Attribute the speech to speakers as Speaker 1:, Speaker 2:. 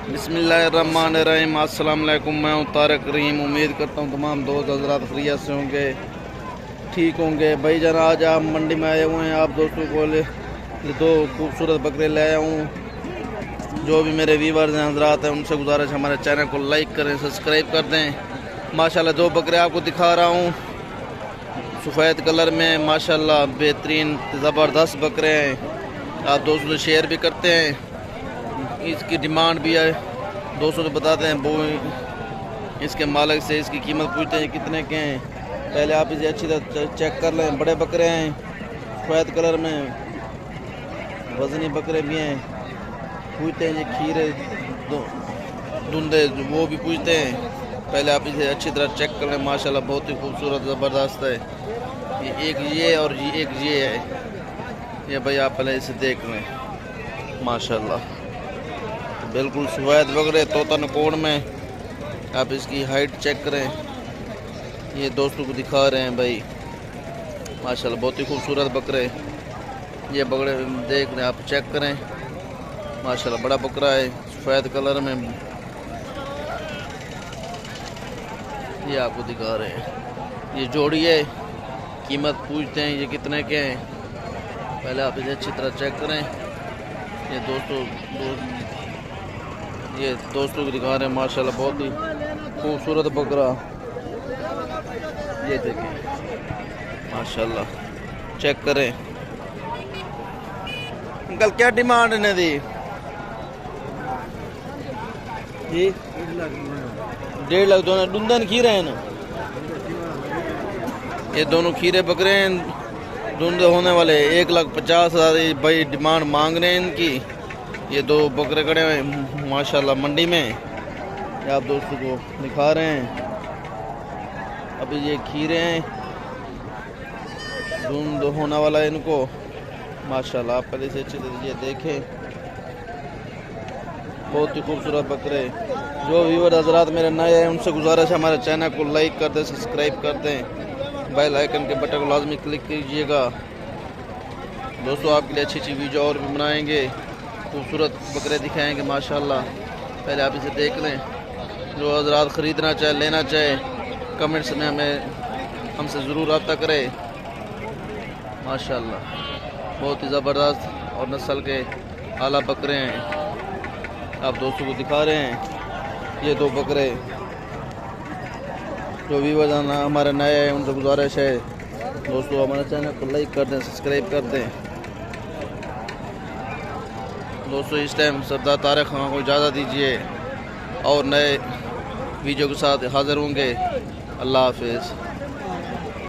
Speaker 1: बिस्मिल्लाहिर्रहमानिर्रहीम। अस्सलाम वालेकुम। मैं हूँ तारक रहीम। उम्मीद करता हूँ तमाम दोस्त हज़रात खैरियत से होंगे, ठीक होंगे। भाई जान आज आप मंडी में आए हुए हैं, आप दोस्तों को दो खूबसूरत बकरे ले आया हूँ। जो भी मेरे व्यूअर्स हैं हज़रात हैं उनसे गुजारिश हमारे चैनल को लाइक करें, सब्सक्राइब कर दें। माशाल्लाह दो बकरे आपको दिखा रहा हूँ सफ़ेद कलर में, माशाल्लाह बेहतरीन ज़बरदस्त बकरे हैं। आप दोस्तों से शेयर भी करते हैं। इसकी डिमांड भी है, दोस्तों से बताते हैं। वो इसके मालिक से इसकी कीमत पूछते हैं कितने के हैं। पहले आप इसे अच्छी तरह चेक कर लें। बड़े बकरे हैं सफ़ेद कलर में, वज़नी बकरे भी हैं। पूछते हैं ये खीरे धुंधे वो भी पूछते हैं। पहले आप इसे अच्छी तरह चेक कर लें। माशाल्लाह बहुत ही खूबसूरत ज़बरदस्त है। ये एक ये और एक ये है। ये भाई आप पहले इसे देख लें। माशाल्लाह बिल्कुल सफ़ेद बकरे तोता नकोड़ में। आप इसकी हाइट चेक करें। ये दोस्तों को दिखा रहे हैं भाई, माशाल्लाह बहुत ही खूबसूरत बकरे। ये बकरे देख रहे हैं, आप चेक करें। माशाल्लाह बड़ा बकरा है सफ़ेद कलर में। ये आपको दिखा रहे हैं। ये जोड़ी है, कीमत पूछते हैं ये कितने के हैं। पहले आप इसे अच्छी तरह चेक करें। ये दोस्तों को दिखा रहे हैं। माशाल्लाह बहुत ही खूबसूरत बकरा। ये देखें माशाल्लाह, चेक करें। अंकल क्या डिमांड ने दी? जी 1.5 लाख। दोनों डुंदन खीरे हैं ना? ये दोनों खीरे बकरे हैं, धुंधे होने वाले। 1,50,000 भाई डिमांड मांग रहे हैं इनकी। ये दो बकरे खड़े हैं माशाल्लाह मंडी में, ये आप दोस्तों को दिखा रहे हैं। अभी ये खीरे हैं, धुंध होने वाला है इनको। माशाल्लाह आप पहले से अच्छे से ये देखें। बहुत ही खूबसूरत बकरे। जो व्यूअर हज़रात मेरे नए हैं उनसे गुजारिश है हमारे चैनल को लाइक कर दें, सब्सक्राइब कर दें, बेल आइकन के बटन को लाजमी क्लिक कीजिएगा। दोस्तों आपके लिए अच्छी अच्छी वीडियो और भी बनाएंगे, खूबसूरत बकरे दिखाएंगे माशाल्लाह। पहले आप इसे देख लें। जो हज़रात ख़रीदना चाहे, लेना चाहे, कमेंट्स में हमसे ज़रूर रब्ता करें। माशाल्लाह बहुत ही ज़बरदस्त और नस्ल के आला बकरे हैं, आप दोस्तों को दिखा रहे हैं। ये दो बकरे। जो व्यूअर्स हमारे नए हैं उनसे गुजारिश है दोस्तों हमारे चैनल को लाइक कर दें, सब्सक्राइब कर दें। दोस्तों इस टाइम सरदार तारक खान को इजाज़त दीजिए और नए वीडियो के साथ हाज़िर होंगे। अल्लाह हाफिज़।